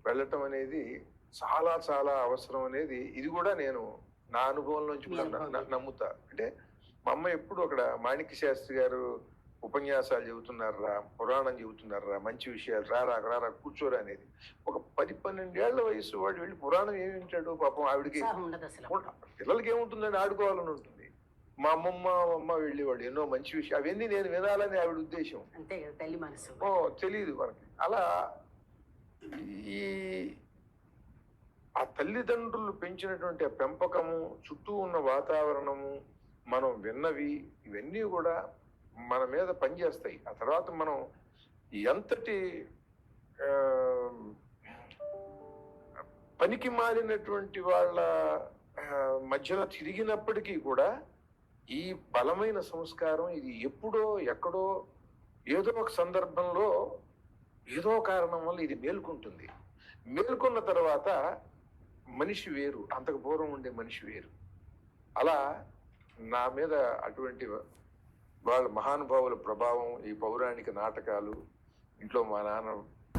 వెళ్ళటం అనేది చాలా చాలా అవసరం అనేది ఇది కూడా నేను నా అనుభవం నుంచి కూడా నమ్ముతా. అంటే మా అమ్మ ఎప్పుడు అక్కడ మాణిక్య శాస్త్రి గారు ఉపన్యాసాలు చెబుతున్నారా, పురాణం చెబుతున్నారా, మంచి విషయాలు రారా రారా కూర్చోరా అనేది. ఒక 10-12 ఏళ్ల వయసు వాడు వెళ్ళి పురాణం ఏమి వింటాడు పాపం. ఆవిడకి పిల్లలకి ఏముంటుందని ఆడుకోవాలని ఉంటుంది. మా అమ్మ వెళ్ళేవాడు ఎన్నో మంచి విషయాలు అవన్నీ నేను వినాలని ఆవిడ ఉద్దేశం. తెలియదు మనకి. అలా ఈ ఆ తల్లిదండ్రులు పెంచినటువంటి ఆ పెంపకము, చుట్టూ ఉన్న వాతావరణము, మనం విన్నవి ఇవన్నీ కూడా మన మీద పనిచేస్తాయి. ఆ తర్వాత మనం ఎంతటి పనికి మారినటువంటి వాళ్ళ మధ్యలో తిరిగినప్పటికీ కూడా ఈ బలమైన సంస్కారం ఇది ఎప్పుడో ఎక్కడో ఏదో ఒక సందర్భంలో ఏదో కారణం వల్ల ఇది మేల్కొంటుంది. మేల్కొన్న తర్వాత మనిషి వేరు, అంతకు పూర్వం ఉండే మనిషి వేరు. అలా నా మీద అటువంటి వాళ్ళ మహానుభావుల ప్రభావం, ఈ పౌరాణిక నాటకాలు, ఇంట్లో మా నాన్న